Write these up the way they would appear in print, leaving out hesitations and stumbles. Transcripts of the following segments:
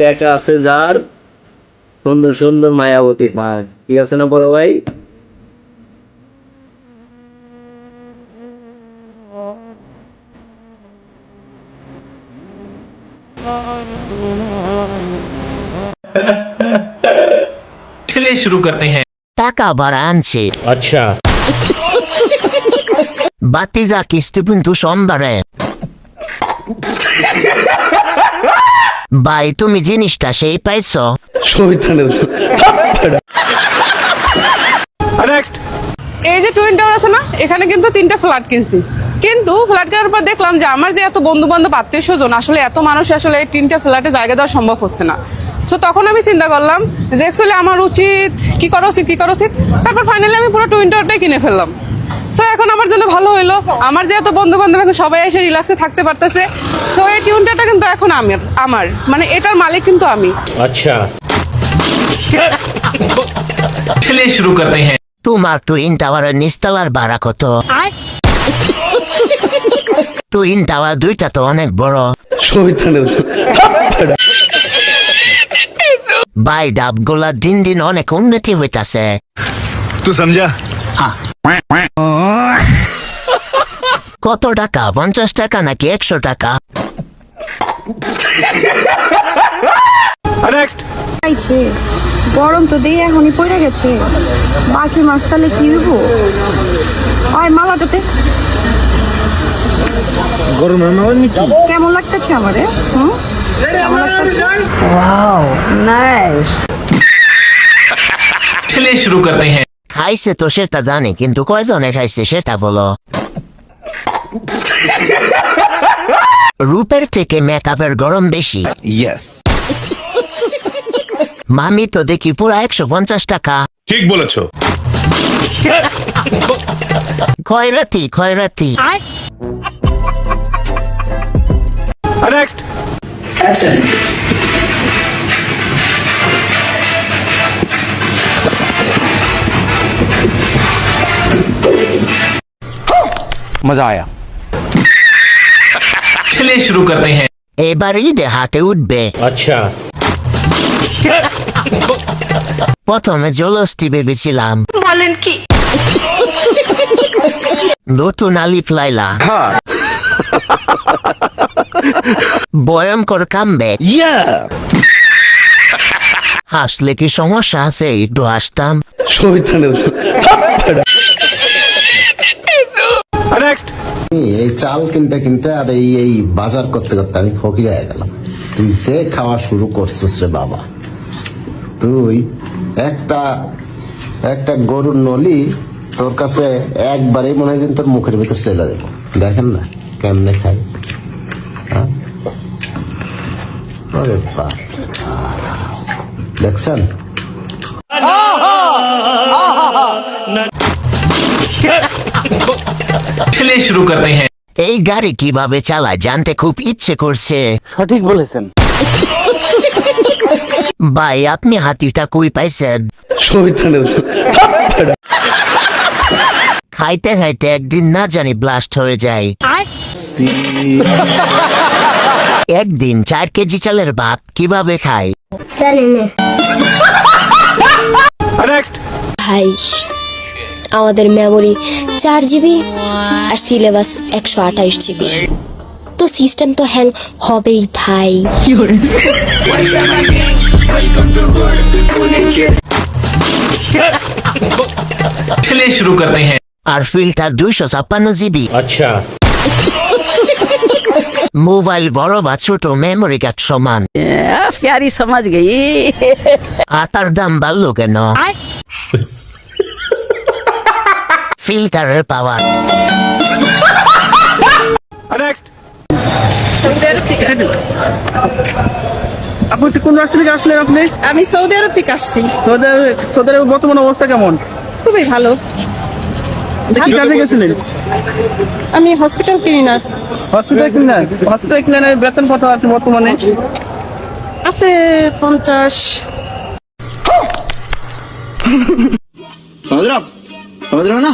টাকা আছে যার সুন্দর সুন্দর মায়াবতী পায়, ঠিক আছে না বড় ভাই? चलिए शुरू करते हैं। টাকা বাড়া আনছে আচ্ছা, বাতিজা কিস্তি কিন্তু সোমবারে। ভাই তুমি জিনিসটা সেই পাইছো? नेक्स्ट। এই যে টুইন টাওয়ার আছে না, এখানে কিন্তু 3টা ফ্ল্যাট কিনছি। কিন্তু ফ্ল্যাট কেনার পর দেখলাম যে আমার যে এত বন্ধু বান্ধব আত্মীয় স্বজন, আসলে এত মানুষ আসলে এই 3টা ফ্ল্যাটে জায়গা দেওয়া সম্ভব হচ্ছে না। সো তখন আমি চিন্তা করলাম যে অ্যাকচুয়ালি আমার উচিত কি করা উচিত। তারপর ফাইনালি আমি পুরো টুইন টাওয়ারটাই কিনে ফেললাম। সো এখন আমার জন্য ভালো হইলো, আমার যে এত বন্ধু বান্ধব এখন সবাই এসে রিল্যাক্সে থাকতে পারতেছে। সো এই টুইন টাওয়ারটা কিন্তু এখন আমার মানে এটার মালিক কিন্তু আমি। আচ্ছা, चलिए शुरू करते हैं। তোমার টুইন টাওয়ারের নিচতলার ভাড়া কত? টুইন টাওয়ার 2টা তো অনেক বড়। ভাই ডাবগুলা দিন দিন অনেক উন্নতি হইতাছে। तू समझा? কত টাকা? 50 টাকা নাকি 100 টাকা? नेक्स्ट। আইছে গরম তো দিয়ে এখনই পড়ে গেছে, বাকি মাছ তাহলে কি হইব? ওই মালাটাতে গরমের মাল নাকি? কেমন লাগতেছে আমারে? কেমন লাগতেছে? Wow nice. चलिए शुरू करते हैं। খাইছে তো সেটা জানি, কিন্তু কয়জনে খাইছে সেটা বলো। রূপের থেকে মেকআপের গরম বেশি। यस। মামি তো দেখি পুরা 150 টাকা। ठीक बोलेছো। খয়রাতি नेक्स्ट। मजा आया। चलिए शुरू करते हैं। এবার ঈদে হাটে উঠবে। আচ্ছা, প্রথমে জলস্তি ভেবেছিলাম, বলেন কি? নতুন আলিফ লাইলা ভয়ঙ্কর কামবে। হাসলে কি সমস্যা আছে? একটু হাসতাম। नेक्स्ट। এই চাল কিনতে কিনতে আর এই বাজার করতে করতে আমি ফকির হয়ে গেলাম। তুই যে খাওয়া শুরু করছিস রে বাবা, তুই একটা গরুর নলি তোর কাছে একবারেই মনে হয় যেন তোর মুখের ভিতর চলে দেবো। দেখেন না কেমনে খাই। হ্যাঁ? ওরে বাপ, দেখছেন? चलिए शुरू करते हैं। এই গাড়ি কিভাবে চালায় জানতে খুব ইচ্ছে করছে। সঠিক বলেছেন। ভাই আপনি হাতিটা কই পাইছেন? খাইতে খাইতে একদিন না জানি ব্লাস্ট হয়ে যায়। একদিন 4 কেজি চালের ভাত কিভাবে খায়? नेक्स्ट। ভাই আমাদের মেমোরি 4 জিবি আর সিলেবাস 128 জিবি, তো সিস্টেম তো হ্যাং হবেই ভাই। चलिए शुरू करते हैं। আর ফিল্টার 256 জিবি। আচ্ছা, মোবাইল বড় বা ছোট মেমোরি কার্ড সমান। প্যারি সমাজ গই। আটার দাম বাড়লো কেন? ফিল্টারের পাওয়ার। नेक्स्ट। আপনি কোন রাষ্ট্র থেকে আসলেন? আপনি আমি সৌদি আরব থেকে আসছি। সৌদি আরবের বর্তমান অবস্থা কেমন? খুবই ভালো। কি কাজে গেছিলেন? আমি হসপিটাল ক্লিনার। হসপিটাল ক্লিনারের বেতন কত আছে বর্তমানে? আছে 50। समझ रहे हो ना?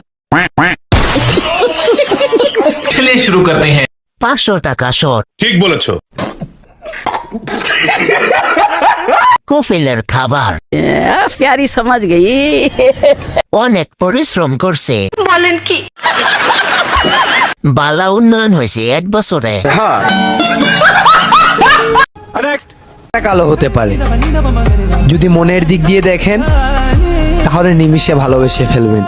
चलिए शुरू करते हैं। 500 টাকা শর্ট। ठीक बोलेছো। কফিলের খাবার प्यारी समझ गई অনেক পরিশ্রম করছে বলেন কি বালা উন্নয়ন হয়েছে 1 বছরে नेक्स्ट কালো হতে পারে যদি মনের দিক দিয়ে দেখেন তাহলে নিমিষে ভালোবেসে ফেলবেন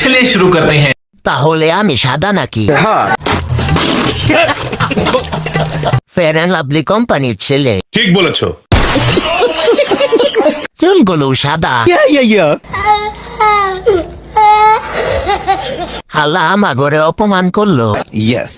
चलिए शुरू करते हैं তাহলে আমি সাদা নাকি ফেয়ার অ্যান্ড লাভলি কোম্পানির ছেলে ठीक বলেছো চুলগুলো সাদা হাল্লা আমার ঘরে অপমান করলো ইয়েস